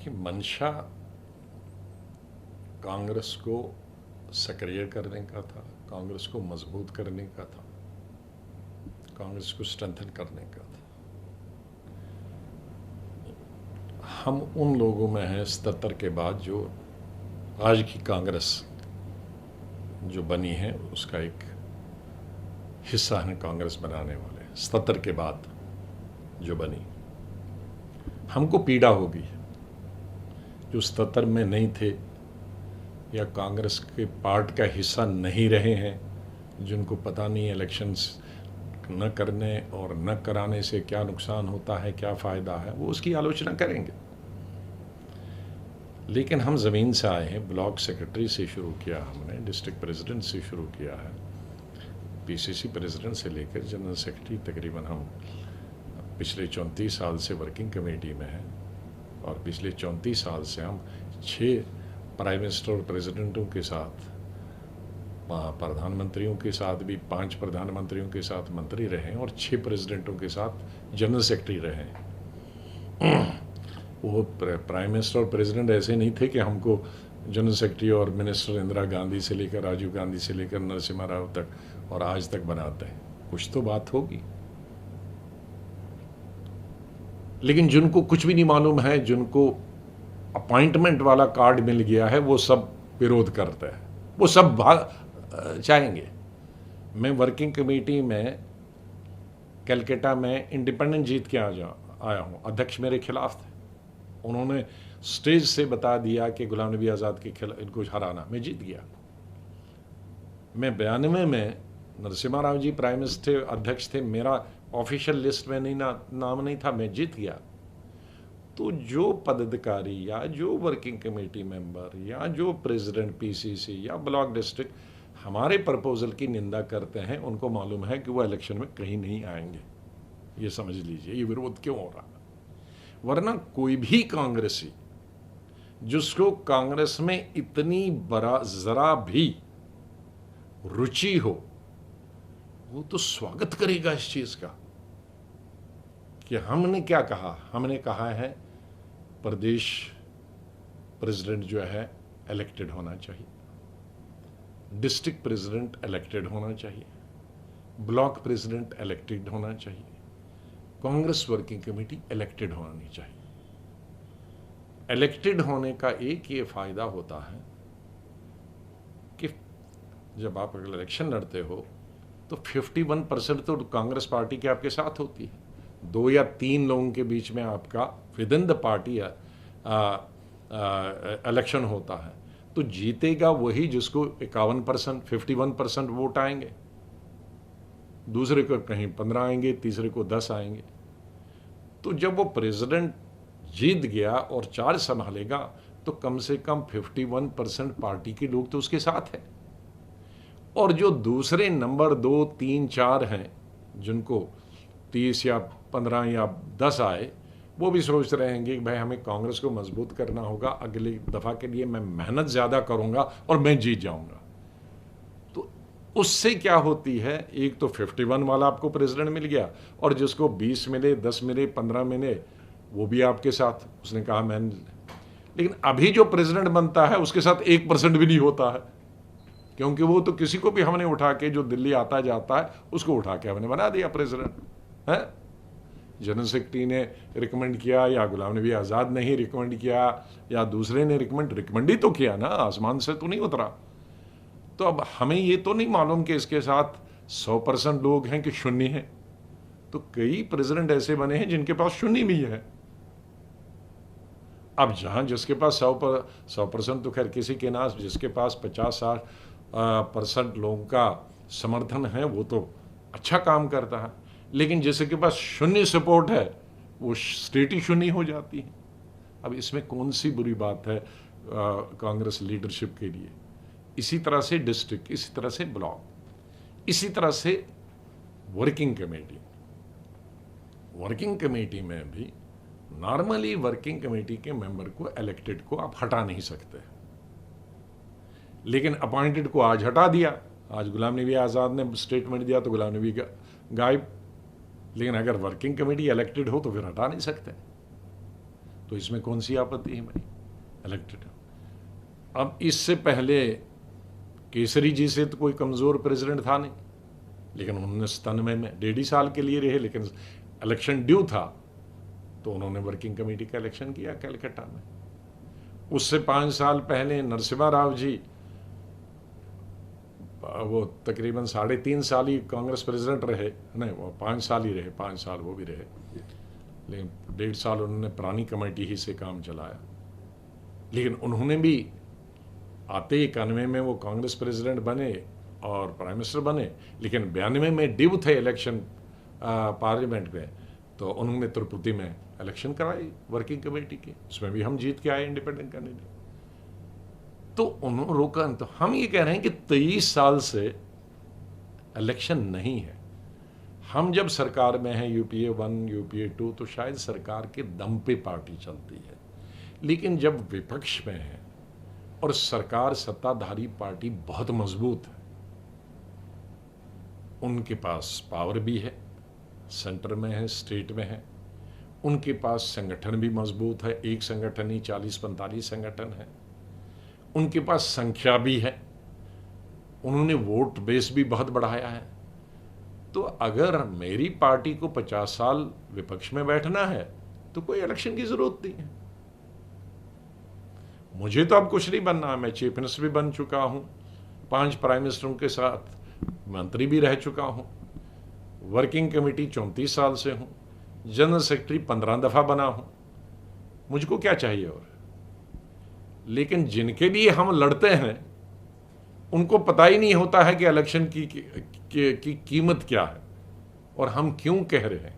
कि मंशा कांग्रेस को सक्रिय करने का था, कांग्रेस को मजबूत करने का था, कांग्रेस को स्ट्रेंथन करने का था। हम उन लोगों में हैं 77 के बाद जो आज की कांग्रेस जो बनी है उसका एक हिस्सा है कांग्रेस बनाने वाले। 77 के बाद जो बनी, हमको पीड़ा होगी जो 77 में नहीं थे या कांग्रेस के पार्ट का हिस्सा नहीं रहे हैं, जिनको पता नहीं इलेक्शंस न करने और न कराने से क्या नुकसान होता है, क्या फ़ायदा है, वो उसकी आलोचना करेंगे। लेकिन हम ज़मीन से आए हैं, ब्लॉक सेक्रेटरी से शुरू किया हमने, डिस्ट्रिक्ट प्रेसिडेंट से शुरू किया है, पीसीसी प्रेसिडेंट से लेकर जनरल सेक्रेटरी, तकरीबन हम पिछले 34 साल से वर्किंग कमेटी में हैं और पिछले 34 साल से हम 6 प्राइम मिनिस्टर और प्रेसिडेंटों के साथ, प्रधानमंत्रियों के साथ भी 5 प्रधानमंत्रियों के साथ मंत्री रहे और 6 प्रेसिडेंटों के साथ जनरल सेक्रेटरी रहे। वो प्राइम मिनिस्टर और प्रेसिडेंट ऐसे नहीं थे कि हमको जनरल सेक्रेटरी और मिनिस्टर इंदिरा गांधी से लेकर राजीव गांधी से लेकर नरसिम्हा राव तक और आज तक बनाते हैं। कुछ तो बात होगी, लेकिन जिनको कुछ भी नहीं मालूम है, जिनको अपॉइंटमेंट वाला कार्ड मिल गया है, वो सब विरोध करते हैं, वो सब चाहेंगे। मैं वर्किंग कमेटी में कलकत्ता में इंडिपेंडेंट जीत के आया हूँ। अध्यक्ष मेरे खिलाफ थे, उन्होंने स्टेज से बता दिया कि गुलाम नबी आज़ाद के खिलाफ इनको हराना, मैं जीत गया। मैं 92 में नरसिम्हा राव जी प्राइम मिनिस्टर अध्यक्ष थे, मेरा ऑफिशियल लिस्ट में नहीं नाम नहीं था, मैं जीत गया। तो जो पदाधिकारी या जो वर्किंग कमेटी मेंबर या जो प्रेसिडेंट पीसीसी या ब्लॉक डिस्ट्रिक्ट हमारे प्रपोजल की निंदा करते हैं, उनको मालूम है कि वो इलेक्शन में कहीं नहीं आएंगे। ये समझ लीजिए ये विरोध क्यों हो रहा है। वरना कोई भी कांग्रेसी जिसको कांग्रेस में इतनी जरा भी रुचि हो, वो तो स्वागत करेगा इस चीज का कि हमने क्या कहा। हमने कहा है प्रदेश प्रेसिडेंट जो है इलेक्टेड होना चाहिए, डिस्ट्रिक्ट प्रेसिडेंट इलेक्टेड होना चाहिए, ब्लॉक प्रेसिडेंट इलेक्टेड होना चाहिए, कांग्रेस वर्किंग कमेटी इलेक्टेड होनी चाहिए। इलेक्टेड होने का एक ये फायदा होता है कि जब आप अगर इलेक्शन लड़ते हो तो 51% तो कांग्रेस पार्टी के आपके साथ होती है, 2 या 3 लोगों के बीच में आपका with in the party election होता है। तो जीतेगा वही जिसको 51%, 51% वोट आएंगे, दूसरे को कहीं 15 आएंगे, तीसरे को 10 आएंगे। तो जब वो प्रेसिडेंट जीत गया और चार्ज संभालेगा तो कम से कम 51% पार्टी के लोग तो उसके साथ हैं। और जो दूसरे नंबर 2, 3, 4 हैं, जिनको 30 या 15 या 10 आए, वो भी सोच रहे हैं कि भाई हमें कांग्रेस को मजबूत करना होगा, अगली दफा के लिए मैं मेहनत ज्यादा करूंगा और मैं जीत जाऊंगा। तो उससे क्या होती है, एक तो 51 वाला आपको प्रेसिडेंट मिल गया और जिसको 20 मिले, 10 मिले, 15 मिले, वो भी आपके साथ। उसने कहा मैं, लेकिन अभी जो प्रेसिडेंट बनता है उसके साथ 1% भी नहीं होता है, क्योंकि वो तो किसी को भी हमने उठा के, जो दिल्ली आता जाता है उसको उठा के हमने बना दिया प्रेसिडेंट है। जनरल सेक्रेटरी ने रिकमेंड किया या गुलाम नबी आज़ाद ने ही रिकमेंड किया या दूसरे ने रिकमेंड ही तो किया ना, आसमान से तो नहीं उतरा। तो अब हमें ये तो नहीं मालूम कि इसके साथ 100% लोग हैं कि शून्य है। तो कई प्रेसिडेंट ऐसे बने हैं जिनके पास शून्य भी है। अब जहां जिसके पास 100% तो खैर किसी के ना, जिसके पास 50-60% लोगों का समर्थन है वो तो अच्छा काम करता है, लेकिन जिसके पास शून्य सपोर्ट है वो स्टेट ही शून्य हो जाती है। अब इसमें कौन सी बुरी बात है कांग्रेस लीडरशिप के लिए। इसी तरह से डिस्ट्रिक्ट, इसी तरह से ब्लॉक, इसी तरह से वर्किंग कमेटी। वर्किंग कमेटी में भी नॉर्मली वर्किंग कमेटी के मेंबर को, इलेक्टेड को आप हटा नहीं सकते, लेकिन अपॉइंटेड को आज हटा दिया। आज गुलाम नबी आज़ाद ने स्टेटमेंट दिया तो गुलाम नबी गायब, लेकिन अगर वर्किंग कमेटी इलेक्टेड हो तो फिर हटा नहीं सकते। तो इसमें कौन सी आपत्ति है भाई, इलेक्टेड। अब इससे पहले केसरी जी से तो कोई कमज़ोर प्रेसिडेंट था नहीं, लेकिन 1997 में 1.5 साल के लिए रहे, लेकिन इलेक्शन ड्यू था तो उन्होंने वर्किंग कमेटी का इलेक्शन किया कलकत्ता में। उससे 5 साल पहले नरसिम्हा राव जी, वो तकरीबन 3.5 साल ही कांग्रेस प्रेसिडेंट रहे, नहीं वो 5 साल ही रहे, 5 साल वो भी रहे, लेकिन 1.5 साल उन्होंने पुरानी कमेटी ही से काम चलाया। लेकिन उन्होंने भी आते ही 91 में वो कांग्रेस प्रेसिडेंट बने और प्राइम मिनिस्टर बने, लेकिन 92 में ड्यू थे इलेक्शन पार्लियामेंट में, तो उन्होंने त्रिपुटी में इलेक्शन कराई वर्किंग कमेटी की, उसमें भी हम जीत के आए इंडिपेंडेंट कैंडिडेट। तो उन्होंने रोका। तो हम ये कह रहे हैं कि 23 साल से इलेक्शन नहीं है। हम जब सरकार में हैं, यूपीए 1 यूपीए 2, तो शायद सरकार के दम पे पार्टी चलती है, लेकिन जब विपक्ष में है और सरकार सत्ताधारी पार्टी बहुत मजबूत है, उनके पास पावर भी है, सेंटर में है, स्टेट में है, उनके पास संगठन भी मजबूत है, एक संगठन ही 40-45 संगठन है, उनके पास संख्या भी है, उन्होंने वोट बेस भी बहुत बढ़ाया है। तो अगर मेरी पार्टी को 50 साल विपक्ष में बैठना है तो कोई इलेक्शन की जरूरत नहीं है। मुझे तो अब कुछ नहीं बनना है, मैं चीफ मिनिस्टर भी बन चुका हूं, 5 प्राइम मिनिस्टरों के साथ मंत्री भी रह चुका हूं, वर्किंग कमेटी 34 साल से हूं, जनरल सेक्रेटरी 15 दफा बना हूं, मुझको क्या चाहिए और। लेकिन जिनके लिए हम लड़ते हैं उनको पता ही नहीं होता है कि इलेक्शन की कीमत क्या है, और हम क्यों कह रहे हैं,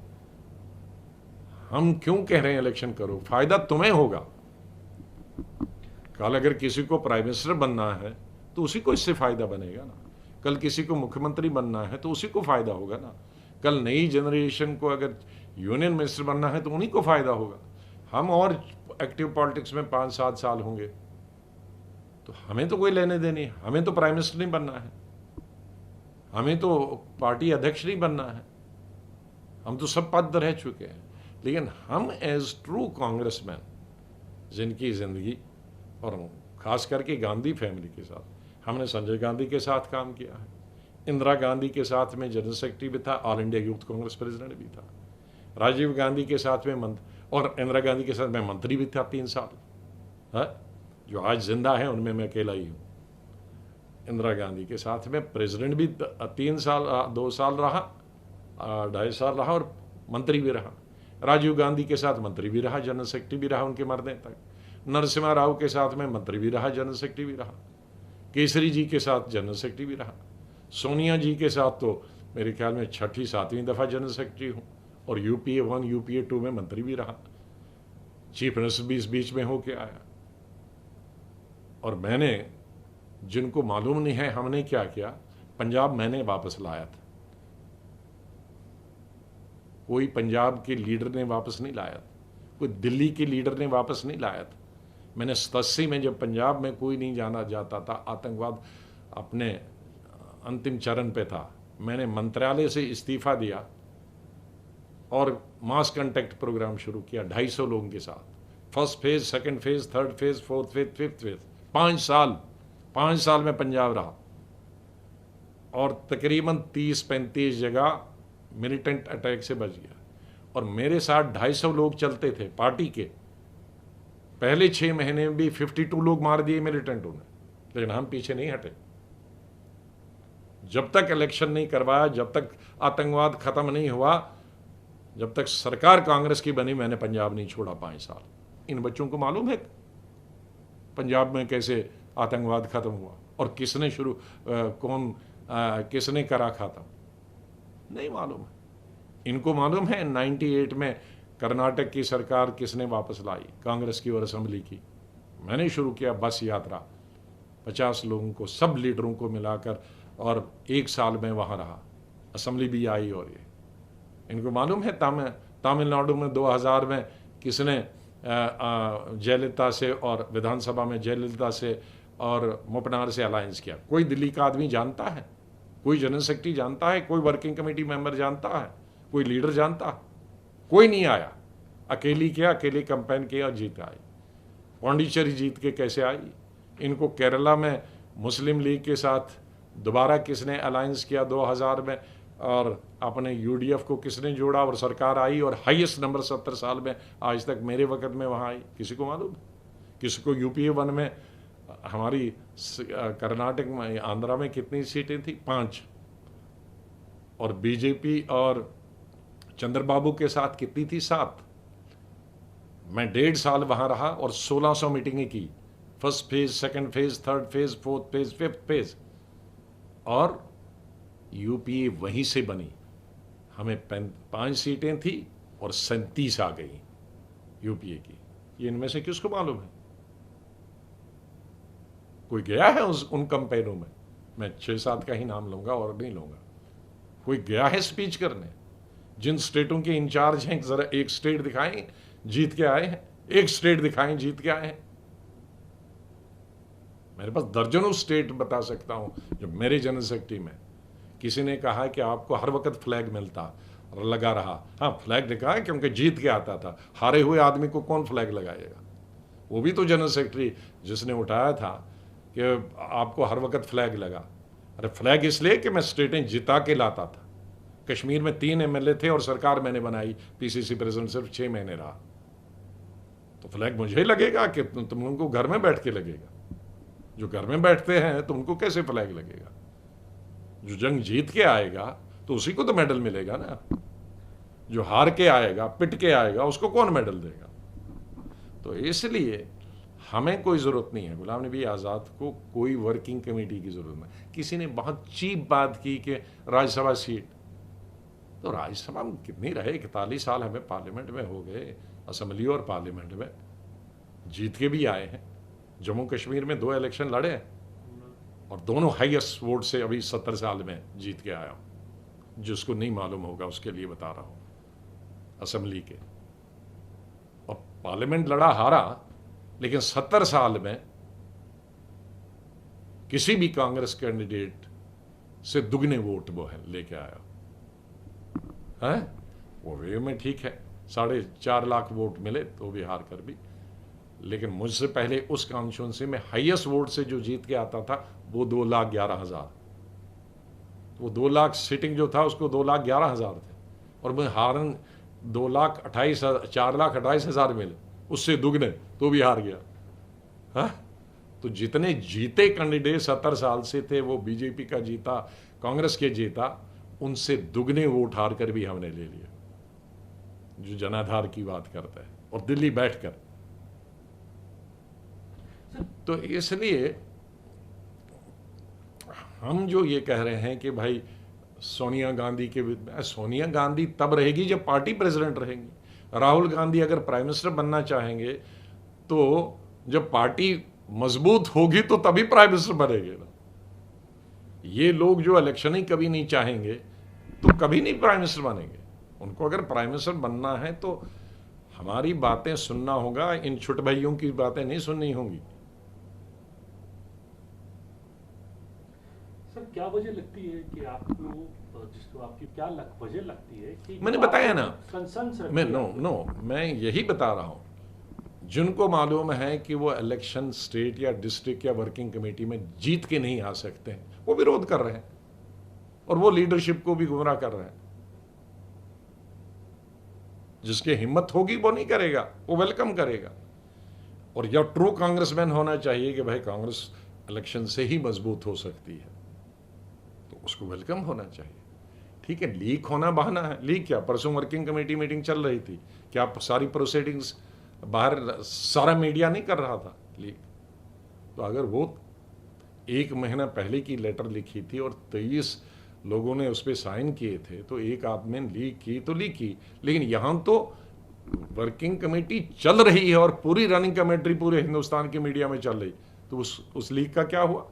हम क्यों कह रहे हैं इलेक्शन करो, फायदा तुम्हें होगा। कल अगर किसी को प्राइम मिनिस्टर बनना है तो उसी को इससे फायदा बनेगा ना, कल किसी को मुख्यमंत्री बनना है तो उसी को फायदा होगा ना, कल नई जनरेशन को अगर यूनियन मिनिस्टर बनना है तो उन्हीं को फायदा होगा। हम और एक्टिव पॉलिटिक्स में 5-7 साल होंगे तो हमें तो कोई लेने देने, हमें तो प्राइम मिनिस्टर नहीं बनना है, हमें तो पार्टी अध्यक्ष नहीं बनना है, हम तो सब पद रह चुके हैं। लेकिन हम एज ट्रू कांग्रेसमैन, जिनकी जिंदगी और खास करके गांधी फैमिली के साथ, हमने संजय गांधी के साथ काम किया है, इंदिरा गांधी के साथ में जनरल सेक्रेटरी भी था, all India youth Congress president भी था, राजीव गांधी के साथ में और इंदिरा गांधी के साथ मैं मंत्री भी था 3 साल है, जो आज जिंदा है उनमें मैं अकेला ही हूँ। इंदिरा गांधी के साथ में प्रेसिडेंट भी 3 साल 2 साल रहा, 2.5 साल रहा और मंत्री भी रहा। राजीव गांधी के साथ मंत्री भी रहा, जनरल सेक्रेटरी भी रहा उनके मरने तक। नरसिम्हा राव के साथ में मंत्री भी रहा, जनरल सेक्रेटरी भी रहा। केसरी जी के साथ जनरल सेक्रेटरी भी रहा। सोनिया जी के साथ तो मेरे ख्याल में 6ठी-7वीं दफ़ा जनरल सेक्रेटरी हूँ, और यूपीए 1 यूपीए 2 में मंत्री भी रहा, चीफ मिनिस्टर भी इस बीच में होके आया। और मैंने, जिनको मालूम नहीं है हमने क्या किया, पंजाब मैंने वापस लाया था, कोई पंजाब के लीडर ने वापस नहीं लाया था, कोई दिल्ली के लीडर ने वापस नहीं लाया था। मैंने 87 में जब पंजाब में कोई नहीं जाना जाता था, आतंकवाद अपने अंतिम चरण पे था, मैंने मंत्रालय से इस्तीफा दिया और मास कांटेक्ट प्रोग्राम शुरू किया 250 लोगों के साथ, first phase, second phase, third phase, fourth phase, fifth phase. 5 साल में पंजाब रहा और तकरीबन 30-35 जगह मिलिटेंट अटैक से बच गया। और मेरे साथ 250 लोग चलते थे पार्टी के, पहले 6 महीने में भी 52 लोग मार दिए मिलिटेंटों ने, लेकिन हम पीछे नहीं हटे। जब तक इलेक्शन नहीं करवाया, जब तक आतंकवाद खत्म नहीं हुआ, जब तक सरकार कांग्रेस की बनी, मैंने पंजाब नहीं छोड़ा 5 साल। इन बच्चों को मालूम है पंजाब में कैसे आतंकवाद खत्म हुआ और किसने किसने करा खत्म, नहीं मालूम है। इनको मालूम है 98 में कर्नाटक की सरकार किसने वापस लाई, कांग्रेस की और असेंबली की। मैंने शुरू किया बस यात्रा, 50 लोगों को, सब लीडरों को मिलाकर, और 1 साल में वहाँ रहा, असेंबली भी आई। और ये इनको मालूम है तमिलनाडु में 2000 में किसने जयललिता से और विधानसभा में जयललिता से और मुपनार से अलायंस किया। कोई दिल्ली का आदमी जानता है, कोई जनरल सेक्रेटरी जानता है, कोई वर्किंग कमेटी मेंबर जानता है, कोई लीडर जानता है? कोई नहीं आया। अकेली किया, अकेले कैंपेन किया और जीत आई। पांडिचेरी जीत के कैसे आई? इनको केरला में मुस्लिम लीग के साथ दोबारा किसने अलायंस किया 2000 में, और अपने यूडीएफ को किसने जोड़ा और सरकार आई, और हाईएस्ट नंबर 70 साल में आज तक मेरे वक्त में वहाँ आई? किसी को मालूम? किसी को? यूपीए 1 में हमारी कर्नाटक में, आंध्रा में कितनी सीटें थी? 5। और बीजेपी और चंद्रबाबू के साथ कितनी थी? 7। मैं 1.5 साल वहाँ रहा और 1600 मीटिंगें की। First phase, second phase, third phase, fourth phase, fifth phase, और यूपीए वहीं से बनी। हमें 5 सीटें थी और 37 आ गई यूपीए की। ये इनमें से किसको मालूम है? कोई गया है उन कंपेनों में? मैं 6-7 का ही नाम लूंगा और नहीं लूंगा। कोई गया है स्पीच करने? जिन स्टेटों के इंचार्ज हैं, जरा एक स्टेट दिखाएं जीत के आए हैं, एक स्टेट दिखाएं जीत के आए हैं। मेरे पास दर्जनों स्टेट बता सकता हूं जो मेरे जनरल सेक्रेटरी में किसी ने कहा कि आपको हर वक्त फ्लैग मिलता लगा रहा। हाँ, फ्लैग दिखाया क्योंकि जीत के आता था। हारे हुए आदमी को कौन फ्लैग लगाएगा? वो भी तो जनरल सेक्रेटरी जिसने उठाया था कि आपको हर वक्त फ्लैग लगा। अरे फ्लैग इसलिए कि मैं स्टेटें जिता के लाता था। कश्मीर में 3 एमएलए थे और सरकार मैंने बनाई, पीसीसी प्रेसिडेंट सिर्फ 6 महीने रहा। तो फ्लैग मुझे लगेगा कि तुम लोगों को घर में बैठ के लगेगा? जो घर में बैठते हैं तो उनको कैसे फ्लैग लगेगा? जो जंग जीत के आएगा तो उसी को तो मेडल मिलेगा ना। जो हार के आएगा, पिट के आएगा, उसको कौन मेडल देगा? तो इसलिए हमें कोई ज़रूरत नहीं है गुलाम नबी आज़ाद को कोई वर्किंग कमेटी की ज़रूरत नहीं। किसी ने बहुत चीप बात की कि राज्यसभा सीट, तो राज्यसभा में कितनी रहे? 41 साल हमें पार्लियामेंट में हो गए, असेंबली और पार्लियामेंट में जीत के भी आए हैं। जम्मू कश्मीर में 2 इलेक्शन लड़े और दोनों हाईएस्ट वोट से अभी 70 साल में जीत के आया हूं। जिसको नहीं मालूम होगा उसके लिए बता रहा हूं। असेंबली के और पार्लियामेंट लड़ा, हारा, लेकिन 70 साल में किसी भी कांग्रेस कैंडिडेट से दुगने वोट वो है लेके आया है। वो वे में ठीक है, 4.5 लाख वोट मिले तो भी हार कर भी। लेकिन मुझसे पहले उस कॉन्स्टिट्यूंसी में हाईएस्ट वोट से जो जीत के आता था वो 2,11,000। वो 2 लाख सीटिंग जो था उसको 2,11,000 थे, और मैं हारन 4,28,000 मिले, उससे दुगने तो भी हार गया। हाँ, तो जितने जीते कैंडिडेट 70 साल से थे, वो बीजेपी का जीता, कांग्रेस के जीता, उनसे दुगने वोट हार कर भी हमने ले लिया। जो जनाधार की बात करता है, और दिल्ली बैठकर। तो इसलिए हम जो ये कह रहे हैं कि भाई सोनिया गांधी सोनिया गांधी तब रहेगी जब पार्टी प्रेसिडेंट रहेंगी। राहुल गांधी अगर प्राइम मिनिस्टर बनना चाहेंगे तो जब पार्टी मजबूत होगी तो तभी प्राइम मिनिस्टर बनेंगे ना। ये लोग जो इलेक्शन ही कभी नहीं चाहेंगे तो कभी नहीं प्राइम मिनिस्टर बनेंगे। उनको अगर प्राइम मिनिस्टर बनना है तो हमारी बातें सुनना होगा, इन छोटे भाइयों की बातें नहीं सुननी होंगी। सर, क्या वजह लगती है कि आपको, जिसको आपकी क्या वजह लगती है कि मैंने बताया ना, कंसर्न मैं यही बता रहा हूं। जिनको मालूम है कि वो इलेक्शन स्टेट या डिस्ट्रिक्ट या वर्किंग कमेटी में जीत के नहीं आ सकते हैं, वो विरोध कर रहे हैं और वो लीडरशिप को भी गुमराह कर रहे हैं। जिसकी हिम्मत होगी वो नहीं करेगा, वो वेलकम करेगा। और जब ट्रू कांग्रेसमैन होना चाहिए कि भाई कांग्रेस इलेक्शन से ही मजबूत हो सकती है, तो उसको वेलकम होना चाहिए। ठीक है, लीक होना बहाना है। लीक क्या? परसों वर्किंग कमेटी मीटिंग चल रही थी, क्या सारी प्रोसीडिंग्स बाहर सारा मीडिया नहीं कर रहा था लीक? तो अगर वो 1 महीना पहले की लेटर लिखी थी और 23 लोगों ने उस पर साइन किए थे, तो एक आदमी ने लीक की तो लीक की, लेकिन यहां तो वर्किंग कमेटी चल रही है और पूरी रनिंग कमेटी पूरे हिंदुस्तान की मीडिया में चल रही, तो उस लीक का क्या हुआ?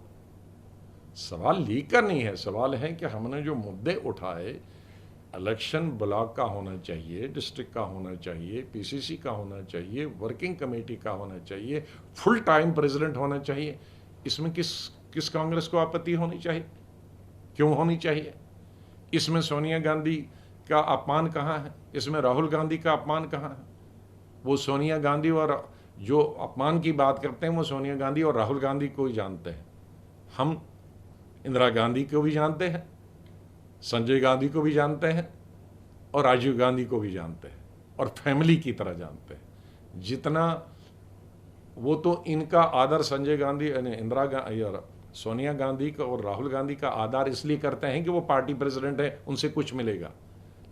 सवाल लीक का नहीं है, सवाल है कि हमने जो मुद्दे उठाए, इलेक्शन ब्लॉक का होना चाहिए, डिस्ट्रिक्ट का होना चाहिए, पीसीसी का होना चाहिए, वर्किंग कमेटी का होना चाहिए, फुल टाइम प्रेसिडेंट होना चाहिए, इसमें किस कांग्रेस को आपत्ति होनी चाहिए? क्यों होनी चाहिए? इसमें सोनिया गांधी का अपमान कहाँ है? इसमें राहुल गांधी का अपमान कहाँ है? वो सोनिया गांधी और जो अपमान की बात करते हैं वो सोनिया गांधी और राहुल गांधी को ही जानते हैं। हम इंदिरा गांधी को भी जानते हैं, संजय गांधी को भी जानते हैं और राजीव गांधी को भी जानते हैं और फैमिली की तरह जानते हैं। जितना वो तो इनका आदर संजय गांधी इंदिरा गांधी और सोनिया गांधी का और राहुल गांधी का आदर इसलिए करते हैं कि वो पार्टी प्रेसिडेंट है, उनसे कुछ मिलेगा।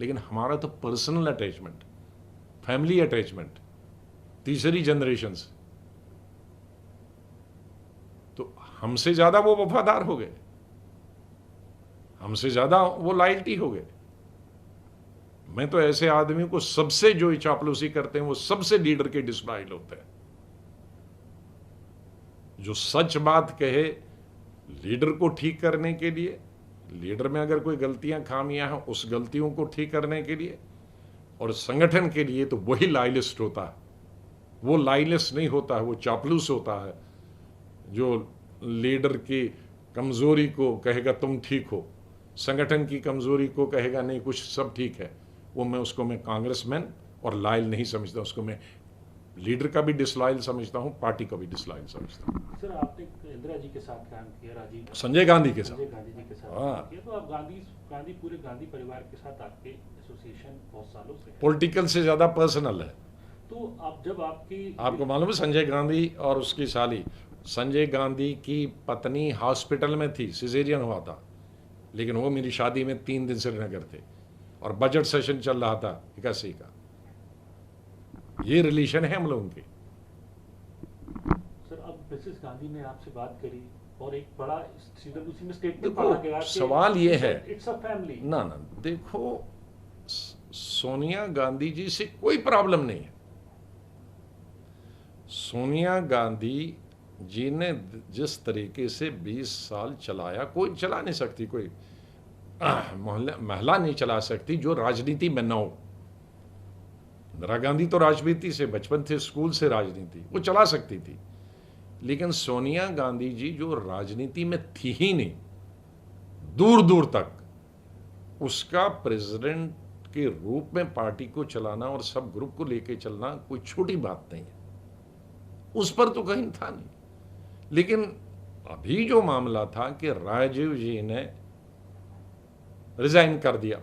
लेकिन हमारा तो पर्सनल अटैचमेंट, फैमिली अटैचमेंट, तीसरी जनरेशन से, तो हमसे ज्यादा वो वफादार हो गए, हमसे ज्यादा वो लॉयल्टी हो गए। मैं तो ऐसे आदमी को सबसे जो चापलूसी करते हैं वो सबसे लीडर के डिसलॉयल होते हैं। जो सच बात कहे लीडर को ठीक करने के लिए, लीडर में अगर कोई गलतियां खामियां हैं उस गलतियों को ठीक करने के लिए और संगठन के लिए, तो वही लॉयलिस्ट होता है। वो लॉयलिस्ट नहीं होता है, वो चापलूस होता है जो लीडर की कमजोरी को कहेगा तुम ठीक हो, संगठन की कमजोरी को कहेगा नहीं कुछ सब ठीक है। वो मैं कांग्रेसमैन और लॉयल नहीं समझता, उसको मैं लीडर का भी डिसलॉयल समझता हूँ, पार्टी का भी डिसलॉयल समझता हूँ। सर आपने इंदिरा जी के साथ काम किया, राजीव संजय गांधी के साथ, संजय गांधी जी के साथ हाँ। काम किया, तो आप गांधी पूरे गांधी परिवार के साथ आपके एसोसिएशन बहुत सालों से है। पॉलिटिकल से ज्यादा पर्सनल है। तो आप जब आपकी आपको मालूम है संजय गांधी और उसकी साली, संजय गांधी की पत्नी हॉस्पिटल में थी, सिजेरियन हुआ था, लेकिन वो मेरी शादी में 3 दिन श्रीनगर थे और बजट सेशन चल रहा था 81 का। ये रिलेशन है हम लोगों के। सर अब मिसेस गांधी ने आपसे बात करी और एक बड़ा CWC में स्टेटमेंट देखो, पढ़ा गया कि सवाल ये है, इट्स अ फैमिली। ना देखो, सोनिया गांधी जी से कोई प्रॉब्लम नहीं है। सोनिया गांधी जी ने जिस तरीके से 20 साल चलाया, कोई चला नहीं सकती, कोई महिला नहीं चला सकती जो राजनीति में न हो। इंदिरा गांधी तो राजनीति से बचपन से, स्कूल से राजनीति वो चला सकती थी, लेकिन सोनिया गांधी जी जो राजनीति में थी ही नहीं दूर दूर तक, उसका प्रेसिडेंट के रूप में पार्टी को चलाना और सब ग्रुप को लेके चलना कोई छोटी बात नहीं है। उस पर तो कहीं था नहीं। लेकिन अभी जो मामला था कि राजीव जी ने रिजाइन कर दिया,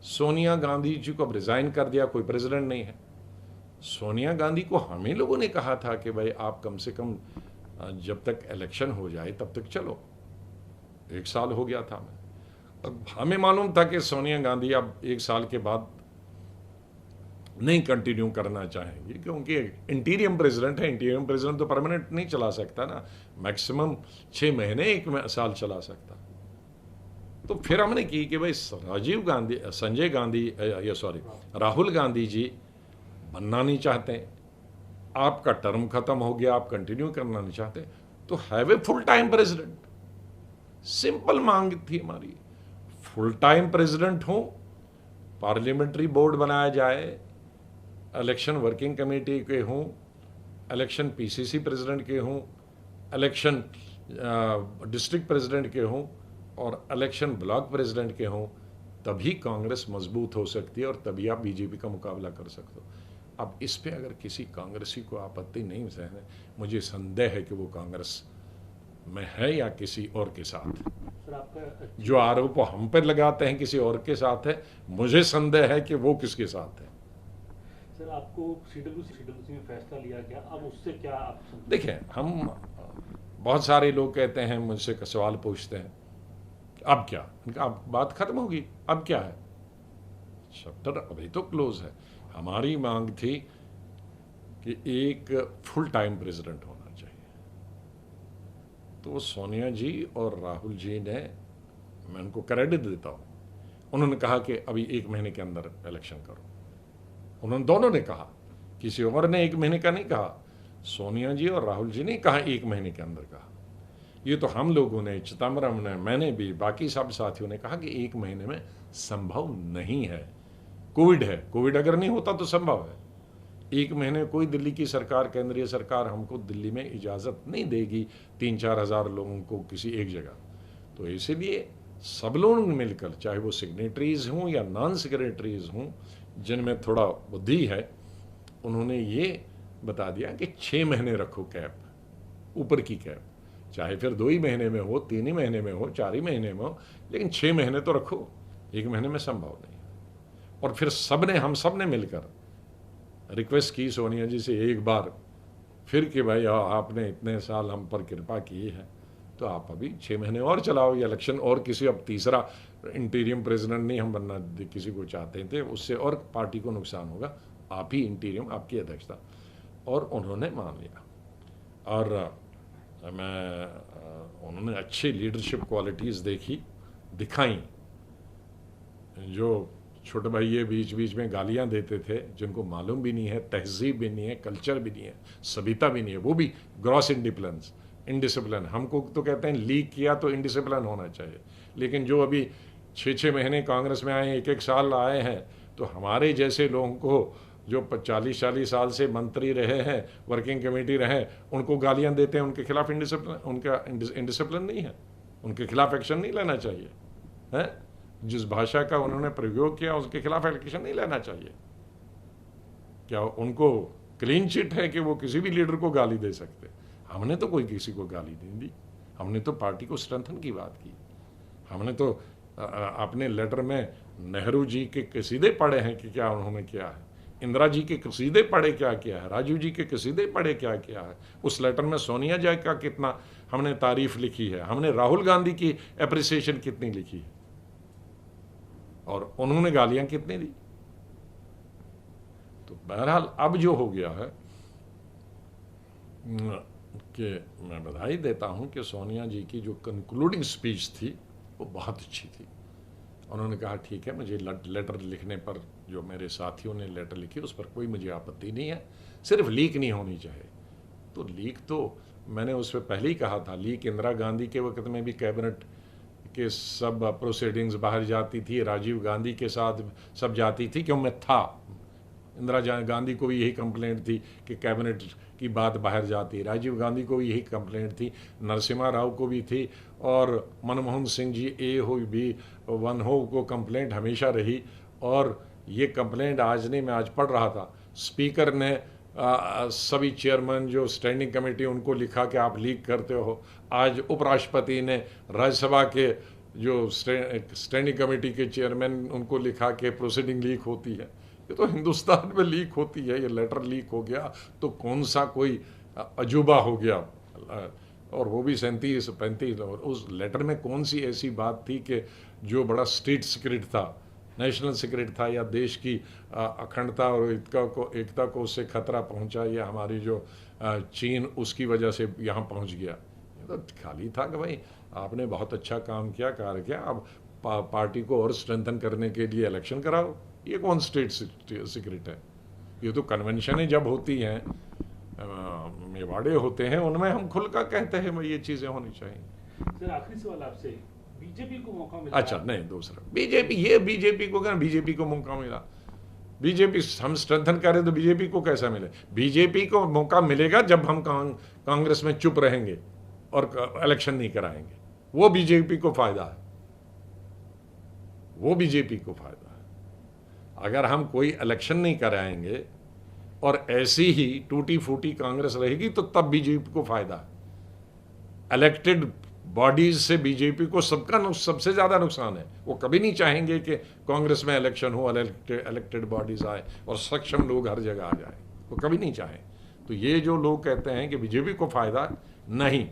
सोनिया गांधी जी को अब रिजाइन कर दिया, कोई प्रेसिडेंट नहीं है। सोनिया गांधी को हमें लोगों ने कहा था कि भाई आप कम से कम जब तक इलेक्शन हो जाए तब तक चलो। 1 साल हो गया था, अब हमें मालूम था कि सोनिया गांधी अब 1 साल के बाद नहीं कंटिन्यू करना चाहेंगे, क्योंकि इंटीरियम प्रेसिडेंट है। इंटीरियम प्रेसिडेंट तो परमानेंट नहीं चला सकता ना, मैक्सिमम 6 महीने 1 साल चला सकता। तो फिर हमने की कि भाई राजीव गांधी, संजय गांधी राहुल गांधी जी बनना नहीं चाहते, आपका टर्म खत्म हो गया, आप कंटिन्यू करना नहीं चाहते, तो have a full time president. Simple मांग थी हमारी, फुल टाइम प्रेसिडेंट हो, पार्लियामेंट्री बोर्ड बनाया जाए, इलेक्शन वर्किंग कमेटी के हों, इलेक्शन PCC प्रेसिडेंट के हों, इलेक्शन डिस्ट्रिक्ट प्रेसिडेंट के हों और इलेक्शन ब्लॉक प्रेसिडेंट के हों, तभी कांग्रेस मजबूत हो सकती है और तभी आप बीजेपी का मुकाबला कर सकते हो। अब इस पे अगर किसी कांग्रेसी को आपत्ति नहीं है, मुझे संदेह है कि वो कांग्रेस में है या किसी और के साथ। सर आपका जो आरोप हम पर लगाते हैं किसी और के साथ है, मुझे संदेह है कि वो किसके साथ है। सर आपको CWC में फैसला लिया गया, अब उससे क्या आप देखें, हम बहुत सारे लोग कहते हैं, मुझसे सवाल पूछते हैं अब क्या, इनका अब बात खत्म होगी, अब क्या है, चैप्टर अभी तो क्लोज है। हमारी मांग थी कि एक फुल टाइम प्रेसिडेंट होना चाहिए, तो सोनिया जी और राहुल जी ने, मैं उनको क्रेडिट देता हूँ, उन्होंने कहा कि अभी 1 महीने के अंदर इलेक्शन करो। उन्होंने दोनों ने कहा, किसी और ने 1 महीने का नहीं कहा, सोनिया जी और राहुल जी ने कहा 1 महीने के अंदर कहा। ये तो हम लोगों ने, चिदम्बरम ने, मैंने भी, बाकी सब साथियों ने कहा कि 1 महीने में संभव नहीं है, कोविड है, कोविड अगर नहीं होता तो संभव है। 1 महीने कोई दिल्ली की सरकार, केंद्रीय सरकार हमको दिल्ली में इजाज़त नहीं देगी 3-4 हज़ार लोगों को किसी एक जगह। तो इसीलिए सब लोग मिलकर, चाहे वो सिग्नेटरीज हों या नॉन सिग्नेटरीज हों, जिनमें थोड़ा बुद्धि है, उन्होंने ये बता दिया कि 6 महीने रखो कैप, ऊपर की कैप, चाहे फिर 2 ही महीने में हो, 3 ही महीने में हो, 4 ही महीने में हो, लेकिन 6 महीने तो रखो, 1 महीने में संभव नहीं। और फिर हम सब ने मिलकर रिक्वेस्ट की सोनिया जी से एक बार फिर कि भाई आपने इतने साल हम पर कृपा की है, तो आप अभी 6 महीने और चलाओ ये इलेक्शन, और किसी अब तीसरा इंटीरियम प्रेसिडेंट नहीं हम बनना किसी को चाहते थे, उससे और पार्टी को नुकसान होगा, आप ही इंटीरियम, आपकी अध्यक्षता। और उन्होंने मान लिया, और उन्होंने अच्छी लीडरशिप क्वालिटीज़ दिखाई। जो छोटे भाई ये बीच बीच में गालियां देते थे, जिनको मालूम भी नहीं है, तहजीब भी नहीं है, कल्चर भी नहीं है, सभ्यता भी नहीं है, वो भी ग्रॉस इंडिसिप्लिन। हमको तो कहते हैं लीक किया तो इंडिसिप्लिन होना चाहिए, लेकिन जो अभी 6-6 महीने कांग्रेस में आए, 1-1 साल आए हैं, तो हमारे जैसे लोगों को जो 40-40 साल से मंत्री रहे हैं, वर्किंग कमेटी रहे, उनको गालियां देते हैं, उनके खिलाफ इंडिसिप्लिन नहीं है, उनके खिलाफ एक्शन नहीं लेना चाहिए है। जिस भाषा का उन्होंने प्रयोग किया उसके खिलाफ एक्शन नहीं लेना चाहिए। क्या उनको क्लीन चिट है कि वो किसी भी लीडर को गाली दे सकते? हमने तो कोई किसी को गाली नहीं दी, हमने तो पार्टी को स्ट्रेंथन की बात की। हमने तो अपने लेटर में नेहरू जी के कसीदे पढ़े हैं कि क्या उन्होंने किया है, इंदिरा जी के कसीदे पढ़े क्या किया है, राजीव जी के कसीदे पढ़े क्या किया है। उस लेटर में सोनिया जी का कितना हमने तारीफ लिखी है, हमने राहुल गांधी की एप्रिसिएशन कितनी लिखी है, और उन्होंने गालियां कितनी दी। तो बहरहाल अब जो हो गया है कि मैं बधाई देता हूं कि सोनिया जी की जो कंक्लूडिंग स्पीच थी वो बहुत अच्छी थी। उन्होंने कहा ठीक है, मुझे लेटर लिखने पर, जो मेरे साथियों ने लेटर लिखी उस पर कोई मुझे आपत्ति नहीं है, सिर्फ लीक नहीं होनी चाहिए। तो लीक तो मैंने उस पर पहले ही कहा था, लीक इंदिरा गांधी के वक्त में भी कैबिनेट के सब प्रोसीडिंग्स बाहर जाती थी, राजीव गांधी के साथ सब जाती थी, क्यों मैं था। इंदिरा गांधी को भी यही कंप्लेंट थी कि कैबिनेट की बात बाहर जाती, राजीव गांधी को भी यही कंप्लेंट थी, नरसिम्हा राव को भी थी, और मनमोहन सिंह जी वन हो को कंप्लेंट हमेशा रही। और ये कंप्लेंट आज नहीं, मैं आज पढ़ रहा था, स्पीकर ने सभी चेयरमैन जो स्टैंडिंग कमेटी उनको लिखा कि आप लीक करते हो। आज उपराष्ट्रपति ने राज्यसभा के जो स्टैंडिंग कमेटी के चेयरमैन उनको लिखा कि प्रोसीडिंग लीक होती है। ये तो हिंदुस्तान में लीक होती है, ये लेटर लीक हो गया तो कौन सा कोई अजूबा हो गया, और वो भी 37-35। और उस लेटर में कौन सी ऐसी बात थी कि जो बड़ा स्टेट सीक्रेट था, नेशनल सीक्रेट था, या देश की अखंडता और एकता को उससे खतरा पहुंचा, या हमारी जो चीन उसकी वजह से यहाँ पहुंच गया। ये तो खाली था कि भाई आपने बहुत अच्छा काम किया, कार्य किया, अब पार्टी को और स्ट्रेंथन करने के लिए इलेक्शन कराओ। ये कौन स्टेट सीक्रेट है? ये तो कन्वेंशनें जब होती हैं, मेवाड़े होते हैं, उनमें हम खुल का कहते हैं भाई ये चीज़ें होनी चाहिए। सर आखिरी सवाल आपसे, बीजेपी को मौका मिला? अच्छा नहीं, दूसरा बीजेपी को क्या, बीजेपी को मौका मिला, बीजेपी हम स्ट्रेंथन करें तो बीजेपी को कैसा मिले? बीजेपी को मौका मिलेगा जब हम कांग्रेस में चुप रहेंगे और इलेक्शन नहीं कराएंगे, वो बीजेपी को फायदा है, वो बीजेपी को फायदा है। अगर हम कोई इलेक्शन नहीं कराएंगे और ऐसी ही टूटी फूटी कांग्रेस रहेगी तो तब बीजेपी को फायदा है। इलेक्टेड बॉडीज से बीजेपी को सबसे ज्यादा नुकसान है। वो कभी नहीं चाहेंगे कि कांग्रेस में इलेक्शन हो, इलेक्टेड बॉडीज आए और सक्षम लोग हर जगह आ जाए, वो कभी नहीं चाहें। तो ये जो लोग कहते हैं कि बीजेपी को फायदा, नहीं,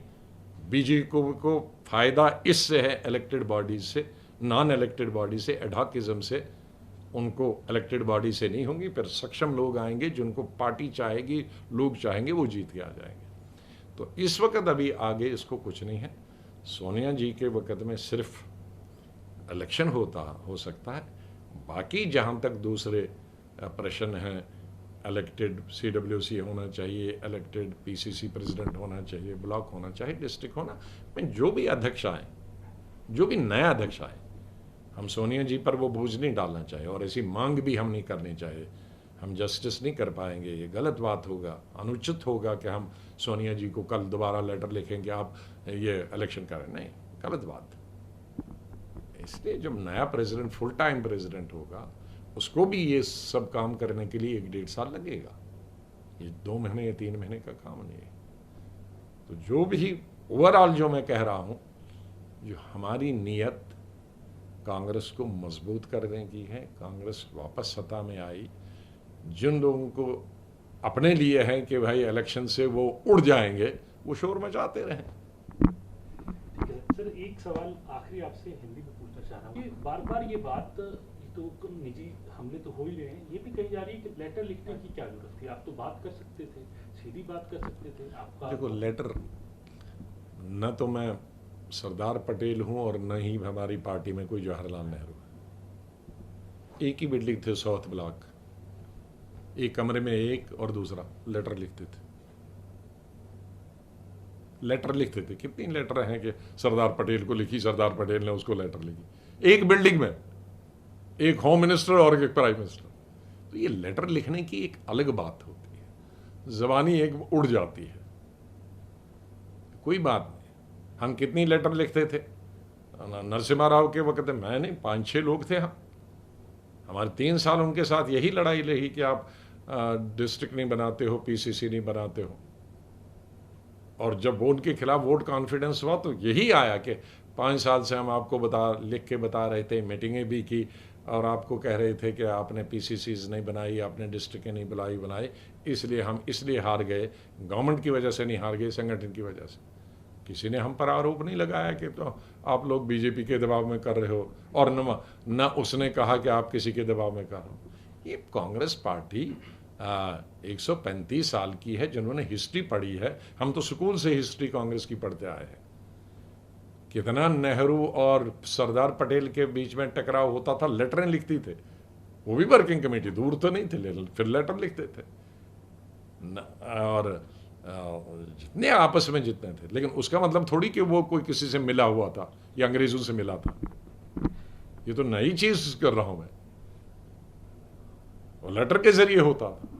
बीजेपी को फायदा इससे है इलेक्टेड बॉडीज से, नॉन इलेक्टेड बॉडी से, एडहॉकिज्म से। उनको इलेक्टेड बॉडी से नहीं होंगी, फिर सक्षम लोग आएंगे, जिनको पार्टी चाहेगी, लोग चाहेंगे, वो जीत के आ जाएंगे। तो इस वक्त अभी आगे इसको कुछ नहीं है। सोनिया जी के वक्त में सिर्फ इलेक्शन हो सकता है। बाकी जहाँ तक दूसरे प्रश्न हैं, इलेक्टेड CWC होना चाहिए, इलेक्टेड PCC प्रेसिडेंट होना चाहिए, ब्लॉक होना चाहिए, डिस्ट्रिक्ट होना, जो भी अध्यक्ष आए, जो भी नया अध्यक्ष आए, हम सोनिया जी पर वो बोझ नहीं डालना चाहिए, और ऐसी मांग भी हम नहीं करनी चाहिए। हम जस्टिस नहीं कर पाएंगे, ये गलत बात होगा, अनुचित होगा कि हम सोनिया जी को कल दोबारा लेटर लिखेंगे आप ये इलेक्शन करें, नहीं, गलत बात। इसलिए जब नया प्रेसिडेंट, फुल टाइम प्रेसिडेंट होगा, उसको भी ये सब काम करने के लिए 1-1.5 साल लगेगा। ये 2 महीने या 3 महीने का काम नहीं है। तो जो भी ओवरऑल जो मैं कह रहा हूँ, जो हमारी नीयत कांग्रेस को मजबूत करने की है, कांग्रेस वापस सत्ता में आई, जिन लोगों को अपने लिए है कि भाई इलेक्शन से वो उड़ जाएंगे, वो शोर मचाते रहें। ठीक है सर, एक सवाल आखिरी आपसे हिंदी में पूछना चाह रहा हूँ। बार बार ये बात, ये तो निजी हमले तो हो ही रहे हैं, ये भी कही जा रही है कि लेटर लिखने की क्या जरूरत थी, आप तो बात कर सकते थे, सीधी बात कर सकते थे। आपका देखो, लेटर, न तो मैं सरदार पटेल हूं और न ही हमारी पार्टी में कोई जवाहरलाल नेहरू है। एक ही बिल्डिंग थे, साउथ ब्लॉक, एक कमरे में एक और दूसरा, लेटर लिखते थे। लेटर लिखते थे, कितनी लेटर हैं कि सरदार पटेल को लिखी, सरदार पटेल ने उसको लेटर लिखी, एक बिल्डिंग में एक होम मिनिस्टर और एक प्राइम मिनिस्टर। तो ये लेटर लिखने की एक अलग बात होती है, जबानी एक उड़ जाती है, कोई बात नहीं। हम कितनी लेटर लिखते थे नरसिम्हा राव के वक्त, मैं नहीं, 5-6 लोग थे हम, हमारे 3 साल उनके साथ यही लड़ाई रही कि आप डिस्ट्रिक्ट नहीं बनाते हो, पीसीसी नहीं बनाते हो। और जब वो उनके खिलाफ वोट कॉन्फिडेंस हुआ तो यही आया कि 5 साल से हम आपको लिख के बता रहे थे, मीटिंगें भी की और आपको कह रहे थे कि आपने पीसीसीज नहीं बनाई, आपने डिस्ट्रिक्टें नहीं बनाई, इसलिए हम हार गए। गवर्नमेंट की वजह से नहीं हार गए, संगठन की वजह से। किसी ने हम पर आरोप नहीं लगाया कि तो आप लोग बीजेपी के दबाव में कर रहे हो, और न उसने कहा कि आप किसी के दबाव में कर रहे हो। ये कांग्रेस पार्टी 135 साल की है, जिन्होंने हिस्ट्री पढ़ी है, हम तो स्कूल से हिस्ट्री कांग्रेस की पढ़ते आए हैं। कितना नेहरू और सरदार पटेल के बीच में टकराव होता था, लेटरें लिखती थे, वो भी वर्किंग कमेटी, दूर तो नहीं थे, फिर लेटर लिखते थे और जितने आपस में जितने थे। लेकिन उसका मतलब थोड़ी कि वो कोई किसी से मिला हुआ था या अंग्रेजों से मिला था। ये तो नई चीज कर रहा हूं मैं, वो लेटर के जरिए होता था।